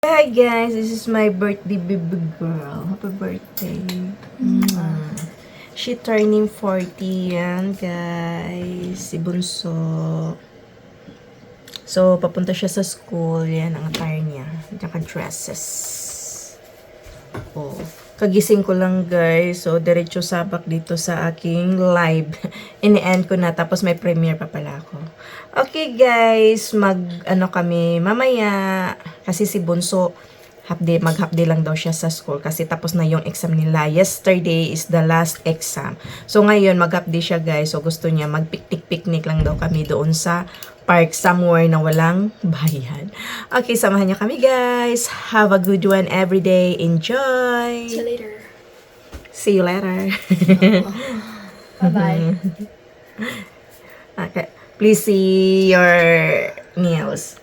Hi guys, this is my birthday baby girl. Happy birthday. She turning 40 yan guys. Si Bunso. So, papunta siya sa school. Yan ang attire niya. Tsaka dresses. Oh. Kagising ko lang guys. So, diretso sabak dito sa aking live. Ini-end ko na. Tapos may premiere pa pala ako. Okay guys, kami mamaya. Kasi si Bunso, mag-half day lang daw siya sa school. Kasi tapos na yung exam nila. Yesterday is the last exam. So ngayon, mag-half day siya guys. So gusto niya mag-picnic lang daw kami doon sa park somewhere na walang bayan. Okay, samahan niyo kami guys. Have a good one every day. Enjoy! See you later. See you later. Bye-bye. Okay. Please see your nails.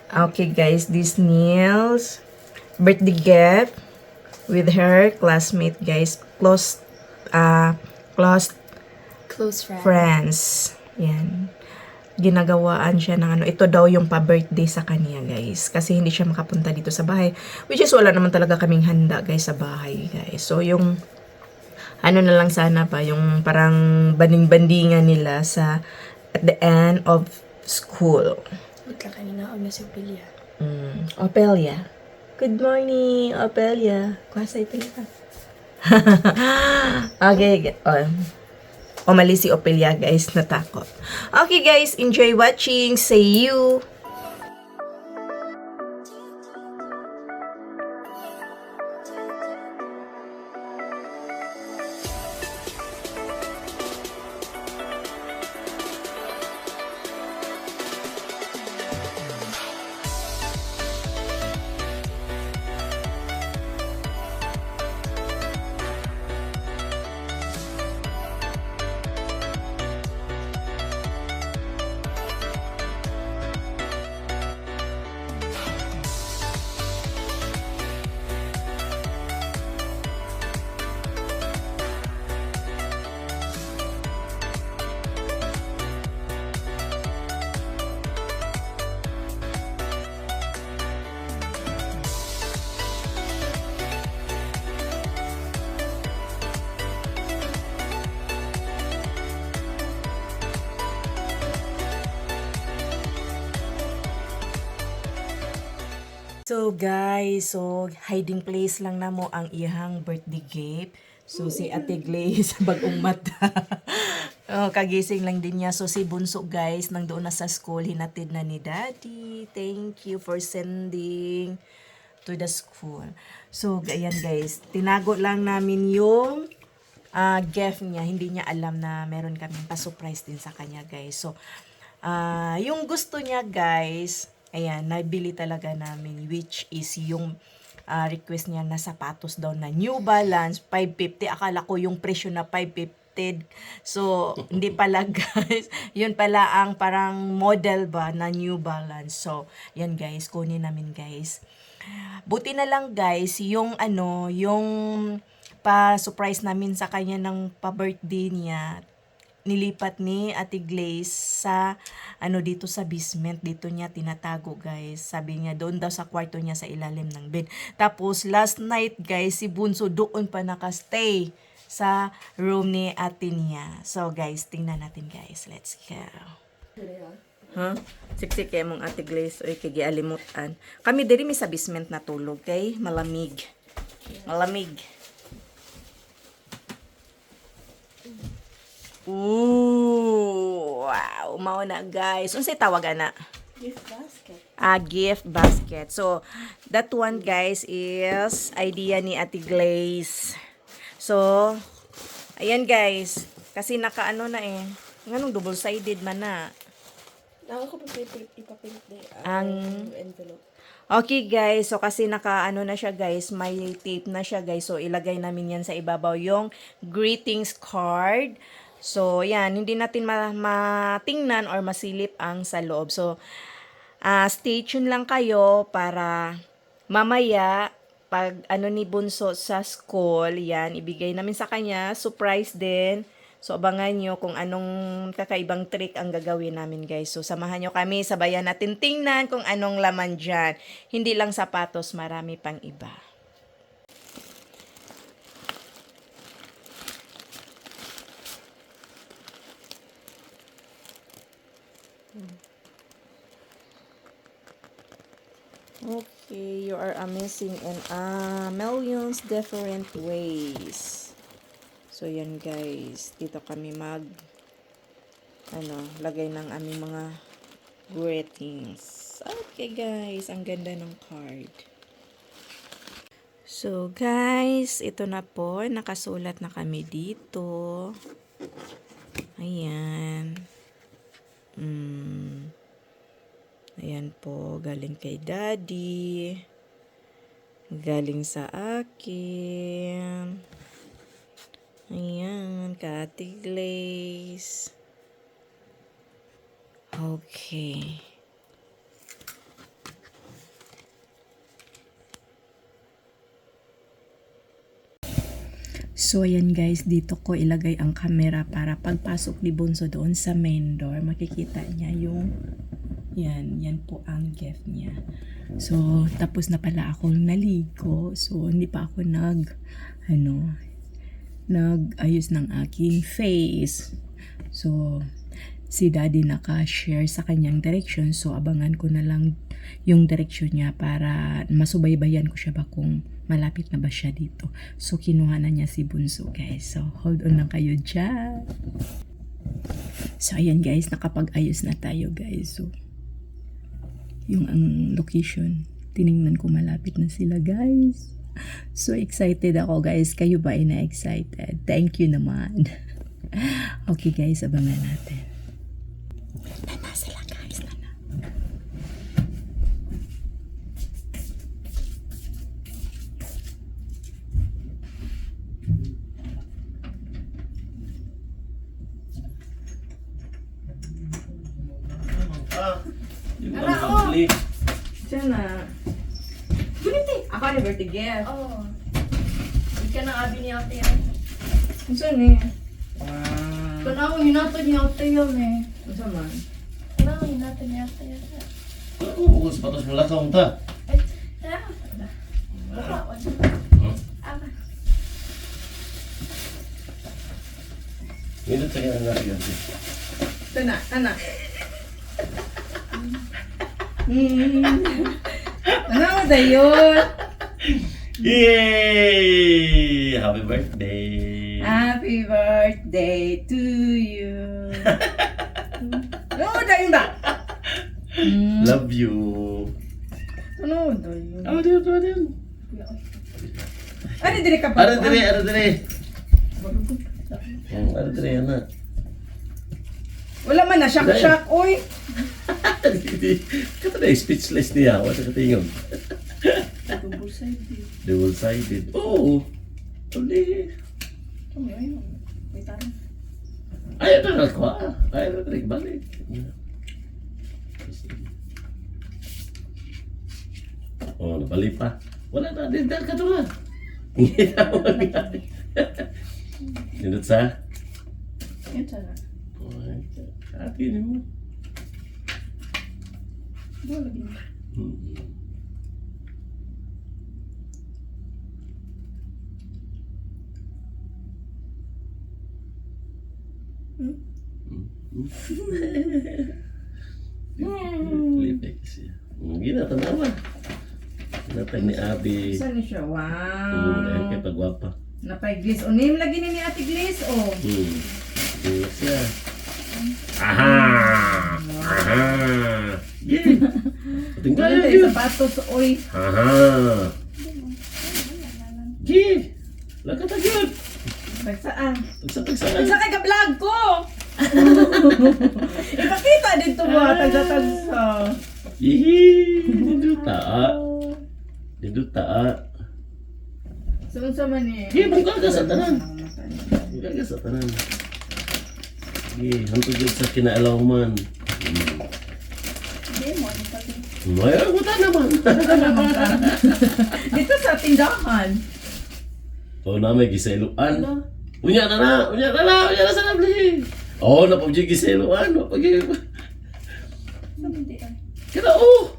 Okay guys, these nails. Birthday gift with her classmate guys. Close Close friend. friends. Yan. Ginagawaan siya ng ito daw yung pa-birthday sa kanya guys. Kasi hindi siya makapunta dito sa bahay. Which is wala naman talaga kaming handa guys sa bahay guys. So yung na lang sana pa, yung parang banding-bandingan nila sa at the end of school. Wait lang, kanina ako na si Ophelia. Opelia. Good morning, Opelia. Kwasay pala ka. Okay. Umali si Opelia, guys. Natakot. Okay, guys. Enjoy watching. See you. So guys, hiding place lang na mo ang iyang birthday gift. So si Ate Glaze bagong mata. Kagising lang din niya. So si Bunso guys, nang doon na sa school, hinatid na ni Daddy. Thank you for sending to the school. So ayan guys, tinago lang namin yung gift niya. Hindi niya alam na meron kaming pa-surprise din sa kanya guys. So yung gusto niya guys, ayan, nabili talaga namin, which is yung request niya na sapatos daw na New Balance 550. Akala ko yung presyo na 550. So, hindi pala guys. Yun pala ang parang model ba na New Balance. So, yan guys, kunin namin guys. Buti na lang guys, yung yung pa-surprise namin sa kanya ng pa-birthday niya, nilipat ni Ate Glaze sa dito sa basement, dito niya tinatago guys. Sabi niya doon daw sa kwarto niya sa ilalim ng bed. Tapos last night guys, si Bunso doon pa nakastay sa room ni ate niya. So guys, tingnan natin guys. Let's go. Huh? Siksik kaya mong Ate Glaze. Oy, kagialimutan. Kami diri mi sa basement na tulog kay malamig. Malamig. Ooh, wow, mao na guys. Unsay tawag ana? Gift basket. Gift basket. So, that one guys is idea ni Ate Glaze. So, ayan guys. Kasi nakaano na eh. Nganong double-sided man na. Ako pa ipapilit Ang envelope. Okay guys, so kasi nakaano na siya guys, may tape na siya guys. So, ilagay namin yan sa ibabaw yung greetings card. So, yan, hindi natin matingnan or masilip ang sa loob. So, stay tuned lang kayo para mamaya, pag ni Bunso sa school, yan, ibigay namin sa kanya, surprise din. So, abangan nyo kung anong kakaibang trick ang gagawin namin, guys. So, samahan nyo kami, sabayan natin tingnan kung anong laman dyan. Hindi lang sapatos, marami pang iba. Okay, you are amazing in millions different ways. So, yan guys. Dito kami lagay ng aming mga greetings. Okay guys, ang ganda ng card. So guys, ito na po. Nakasulat na kami dito. Ayan. Ayan po, galing kay Daddy. Galing sa akin. Ayan, Kati Glaze. Okay. So, ayan guys, dito ko ilagay ang camera para pagpasok ni Bunso doon sa main door, makikita niya yung, yan po ang gift niya. So, tapos na pala ako naligo. So, hindi pa ako nag-ayos ng aking face. So, si Daddy naka-share sa kanyang direction. So, abangan ko na lang yung direction niya para masubaybayan ko siya ba kung malapit na ba siya dito. So, kinuha na niya si Bunso, guys. So, hold on lang kayo dyan. So, ayan guys, nakapag-ayos na tayo, guys. So, yung ang location, tiningnan ko malapit na sila, guys. So, excited ako, guys. Kayo ba ay na-excited? Thank you naman. Okay, guys, abangan natin. Nana sila, guys. Nana. Diyan na. Guniti. Ako ni birthday gift. Oo. Hindi ka na abi ni ate yan. Saan eh? Kanaw, hinatod ni ate yan eh. Saan man? Kanaw, hinatod ni ate yan. Ako, bukas patos mo lakang ta. Ay, kaya ka. Bakawan. Ama. Minut sa kanya nga yun. Tana. Ano ba yun? Yay! Happy birthday! Happy birthday to you. Ano ba yun ba? Love you! Ano ba yun? Ano din? Ano dire ka ba? Ano dire? Ano dire, anak? Wala man na, shock. Uy! Kata na speechless niya. Wala ka tingin. Double-sided. Double-sided. Oo. Uli. May tarong. Ayaw na ako ah. Ayaw na rin balik. Oh, nabalik pa. Wala na. Dindal ka to lang. Nindot sa? Yan sana. Happy mo. Doon lagi mo. Lipik siya. Ginatanawa. Ginatag ni Abi. Saan siya? Dahil Wow! kay pagwapa. Napay-glaze. O, name lagi ni Ate Glaze, oh. Iya siya. Aha! Yeah! Tingnan Wala niyo. tayo sapatos, oy. Aha! Yeah! Lakatag yun. Pagsaan? Tagsa-tagsaan. Sa kay ka-vlog ko! Ipakita dito ba? Tagsa-tagsa. Yee! Dinduta. Dinduta. Saan sa man eh? Yeah, buka ka sa tanan. Buka ka sa tanan. Yeah, hantod yun sa kinaalawman. Hindi mo, ano pati. Ay, buta naman. Dito sa tindahan. Oo na, may gisailuan. Ano? Unya na sa nabli. Oh, napabjig giselo ano pag Kaya oh.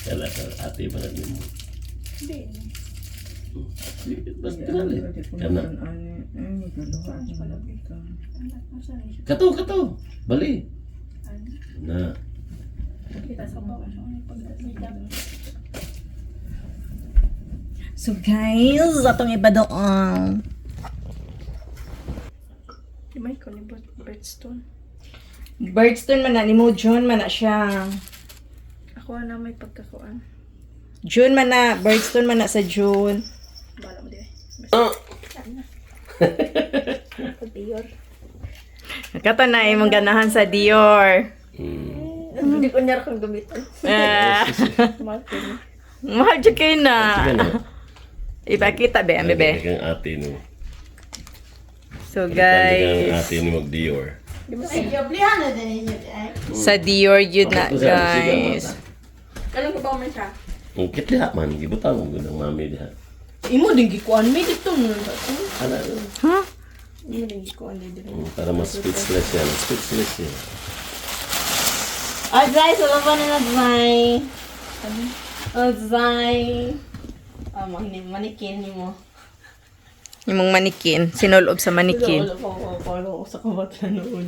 Kala ate ba na mo? Hindi. Basta dali. Kana. Kato. Bali. Na. So guys, atong iba doon. Di may ko ni Birdstone. Birdstone man na, ni mo June man na siya. Ako na may pagkakuan. June man na, Birdstone man na sa June. Bala mo di ay. Ah. Pag-Dior. Kato na imong ganahan sa Dior. Hindi ko niya kang gamitin. Ah, Martin. mahal dyan kayo na. Ano? Ipakita be, ang bebe. Kang ate no. So Kang guys, ate ni mag Dior. Ay, gablihan na din ninyo di ay. sa Dior yun na guys. Kalang ko ba man siya? Ang kit diha man gibutang mo ng mami diha. Imo din gikuan may dito mo. Ana. Huh? Imo din gikuan din. Para mas speechless yan. Speechless yan. Oh guys, wala pa na nag-zay. Oh, zay. Ah, manikin ni mo. Yung mong manikin, sinulob sa manikin. Wala ko sa kabat na noon.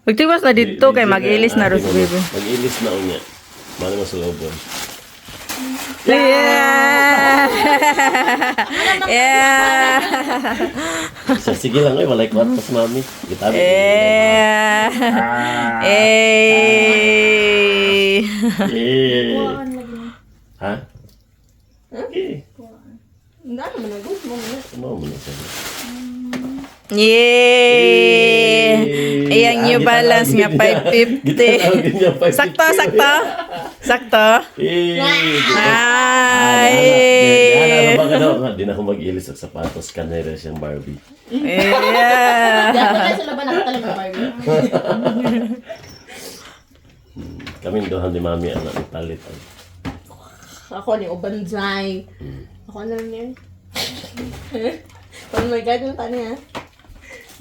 Pagtiwas na dito kay mag-ilis na Rose baby. Mag-ilis na unya. Mana mo sa lobon. Yeah! Yeah! So, sige lang ay walay kwartas mami. Gitabi. Yeah! Eh! Ha? Okay. Hindi naman nag-good mo mo. Tumawa mo na siya. Yay! Ayan New Balance nga 550. Gitawagin niya 550. Sakto, sakto. Sakto. Ay! Ay! Ano ba ka daw? Di na ako mag-ilis sa sapatos. Kanera siyang Barbie. Yeah! Dapat na sa laban nakatalag na Barbie. Kaming dohan ni mami ang nagpalit. Ako ni Ubanzay. Ako na lang yan. Oh my God, yung tani ha.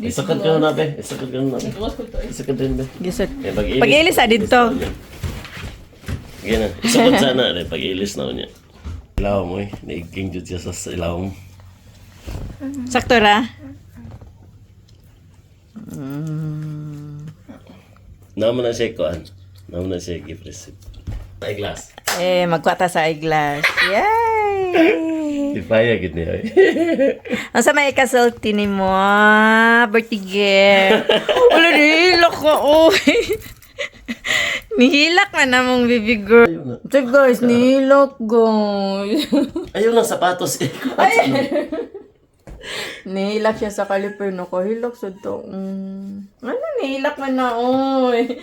Isakad ka na be. Isakad ka na be. Nagawas ko to eh. Isakad din be. Gisot. Pag-ilis. Pag-ilis sa dito. Ganyan. Isakad sana. Pag-ilis na niya. Ilaw mo eh. Naigking dyan siya sa ilaw mo. Sakto ra. Naman na siya kuan. Naman na siya gift receipt. Ay glass. Eh, magkwata sa eyeglass. Yay! Ipaya gid niya. Ang sa may kasulti ni mo, birthday gift. Wala, nihilak ka, oy. Nihilak na namang baby girl. So guys, nihilak guys. Ayaw lang sapatos eh. Nihilak siya sa caliper no, kahilak sa to. Ano, nihilak man na, oy.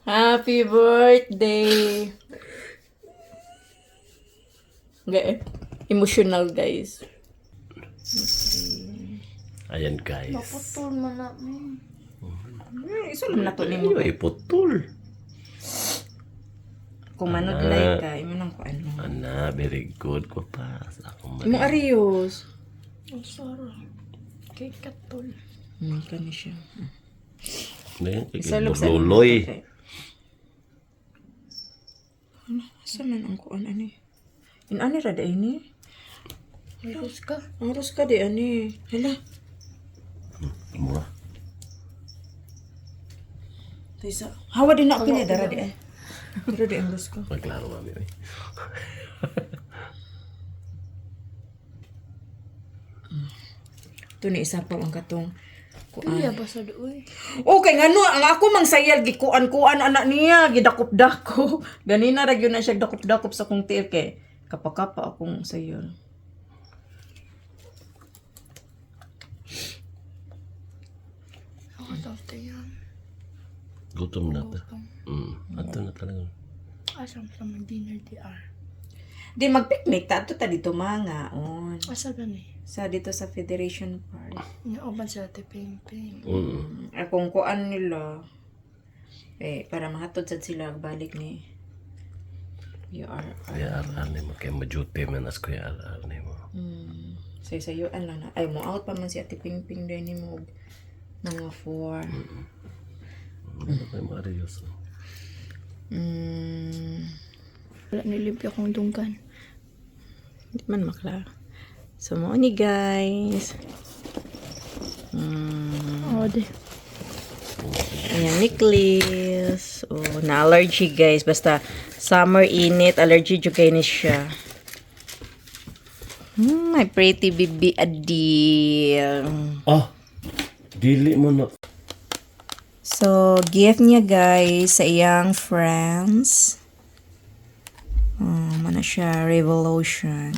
Happy birthday. Okay. Emotional guys. Ayan guys. Putol man namin. Isulong na to ni mo. Ay, putol. Kung manod like ka, imo nang ko ano. Ana, very good ko pa. Sa akong Imo Arios. Ang sara. Kay katol. Kani siya. Isalog sa luloy. Asa man ang kuan ani? Ani ra day ni? Mayroos ka. Ang ros ka di ani. Hala. Mura. Taysa. Hawa din na pili dara di ay. Pero di ang ros ka. Maglaro mami. Eh. Ito ni isa pa ang katong kuan. Iya ba sa doon? Okay nga no, ang ako mang sayal gikuan-kuan anak niya, gidakop-dako. Ganina ra gyud na siya dakop-dakop sa kong tiil kay kapakapa akong sayal. Ako daw yan. Gutom na ta. Ato na talaga. Asam sa mga dinner DR. Di mag-picnic ta ato ta dito mangaon. Asa gani? Sa dito sa Federation Park. Inauban sa ate Ping-Ping. Akong kuan nila. Eh, para mahatod sad sila balik ni UR. Kuya Aral ni mo. Kaya ma-duty man as Kuya Aral ni mo. Sayuan lang na. Ay, mo out pa man si Ate Pingping din ni mo. Mga 4. Ano kayo mga reyos? Wala nilimpyo kong dunggan. Hindi man makla. So, mo ni guys. Oo, di. Ayan, necklace. Oh, na-allergy guys. Basta summer init, allergy jud kay ni siya. My pretty baby Adil. Ah! Dili mo na. So, gift niya guys sa iyang friends. Mana siya, Revolution.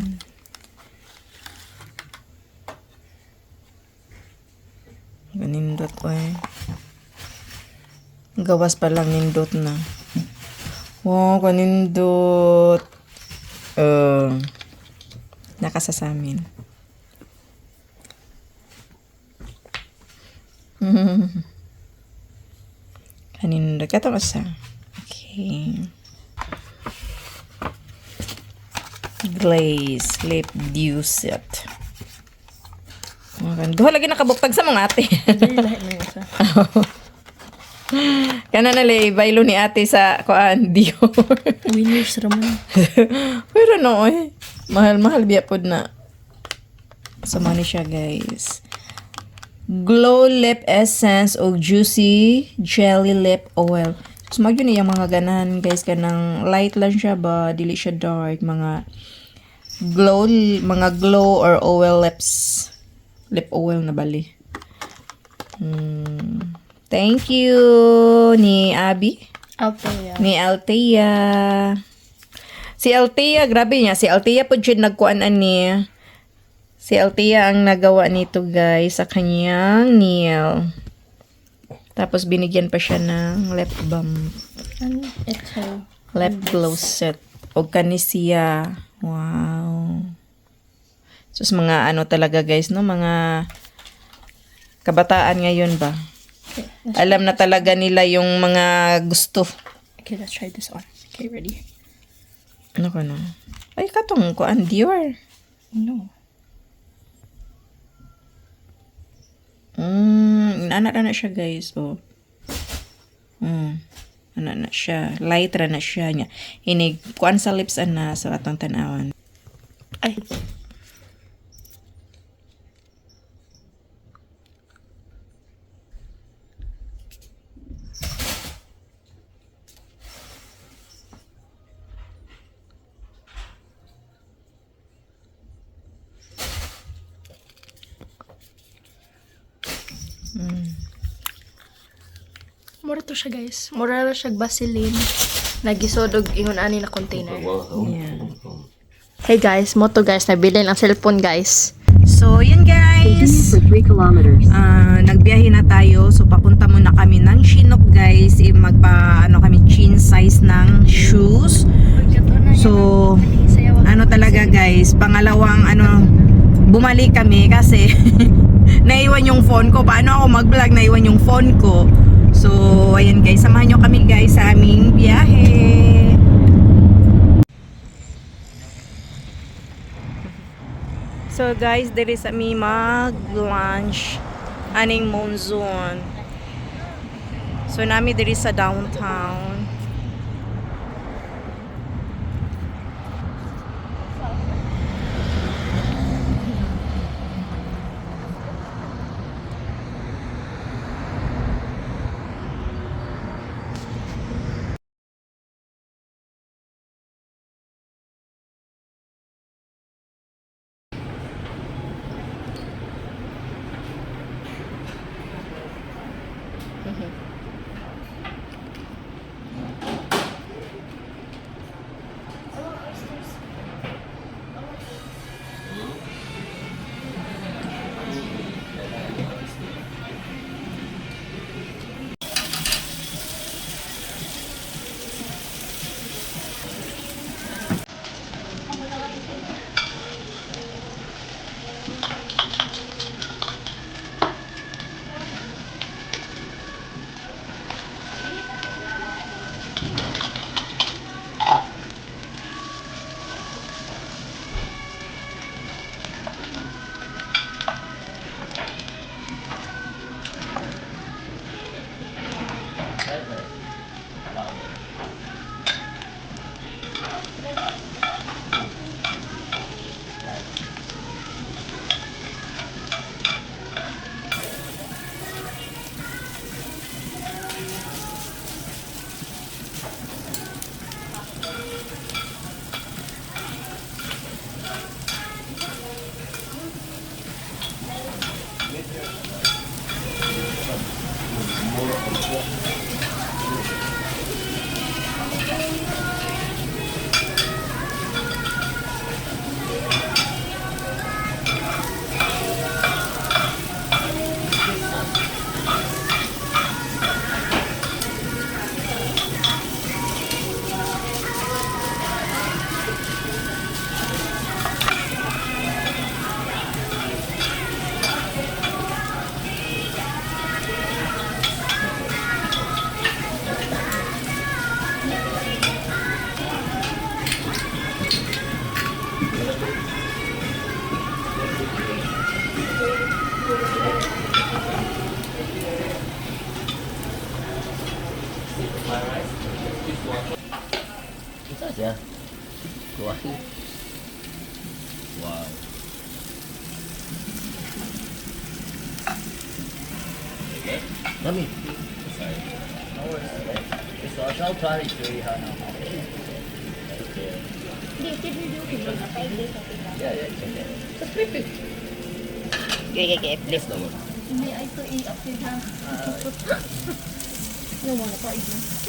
Ganindot ko eh. Gawas pa lang nindot na. Wow, kanindot. Nakasasamin. Kanindot. Kato ka sa. Okay. Glaze lip dew set. Duha lagi nakabuktag sa mga ate. Lahat na yun sa. Kana na lay baylo ni ate sa kuan Dior. Winners raman. Pero no eh. Mahal biya pod na. Sama ni siya guys. Glow lip essence o juicy jelly lip oil. So magyo ni yung mga ganan guys kanang light lang siya ba dili siya dark mga glow or oil lips. Lip oil na bali. Thank you ni Abby. Okay, Ni Althea. Si Althea, grabe niya. Si Althea po dyan nagkuanan niya. Si Althea ang nagawa nito guys sa kanyang nail. Tapos binigyan pa siya ng lip balm. Ano? Ito. Lip glow set. O kanisiya. Wow. Sus mga ano talaga guys, no? Mga kabataan ngayon ba? Okay, Alam na talaga nila yung mga gusto. okay, let's try this on. Okay, ready? Ano ka na? Ay, katong kuan Dior. No. Anak na siya guys. Oh. Anak na siya. Light ra na siya niya. Hinig, kuan sa lips ana sa atong tanawan. Ay. Mura to siya guys. Mura lang siya Vaseline. Nagisodog ingon ani na container. Yeah. Hey guys, moto guys, nabili ng cellphone guys. So, yun guys. For 3 kilometers. Nagbiyahe na tayo. So, papunta muna kami ng Chinook guys. Ano kami, chin size ng shoes. So, ano talaga guys, pangalawang bumalik kami kasi naiwan yung phone ko. Paano ako mag-vlog? Naiwan yung phone ko. So, ayan guys, samahan nyo kami guys sa aming biyahe. So guys, diri sa mi mag-lunch aning monsoon. So nami diri sa downtown. Isa siya. Kuha. Wow. Okay. Mami. Sorry. No worries. Okay. So I'll try to show you how now. Okay. Yeah, yeah, it's okay. Okay, Yes, no one.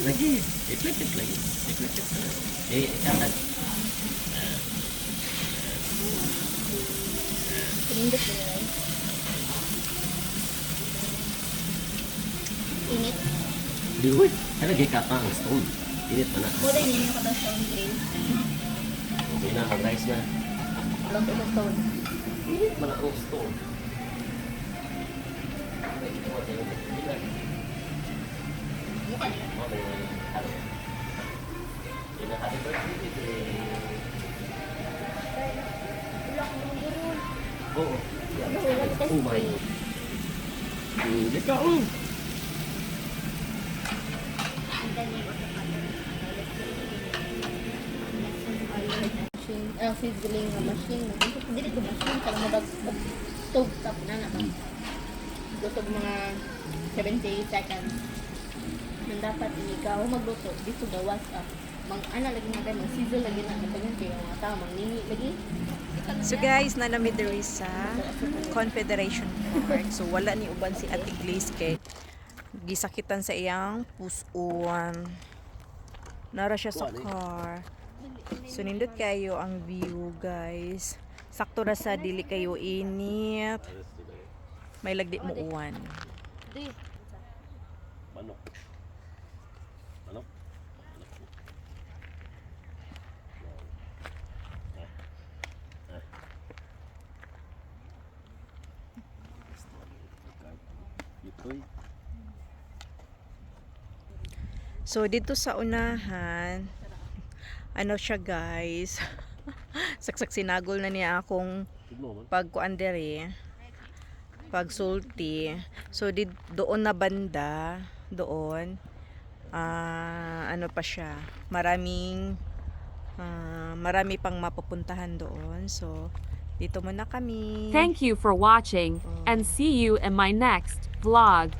Lagi. Iklit lagi. Iklit. Ikat. Init. Diwit. Ada gay kata ang stone. Init pa na. Mula yun yung katang stone grill. Okay na, mag-rice na. Alam ko sa stone. Init pa na ang stone. Mukha nila. Happy birthday. Oo. Oh my. Lika ko. Sizzling na machine. Dili ko machine para mabag-tog tap na naman. Lutog mga 70 seconds. Nang dapat ikaw magluto dito gawas ana lagi natin mag sizzle lagi na pagyan kayo mga tao mangingi lagi. So guys, nanami diri sa Confederation Park. So wala ni uban si Ate Glaze kay gisakitan sa iyang pusuan. Nara siya sa car. So nindot kayo ang view guys. Sakto ra sa dili kayo init. May lagdi mo uwan. Manok. Manok. So dito sa unahan, ano siya guys, saksak sinagol na niya akong pagkuan dere, pagsulti. So doon na banda, doon, ano pa siya, marami pang mapupuntahan doon. So dito muna kami. Thank you for watching and see you in my next vlog.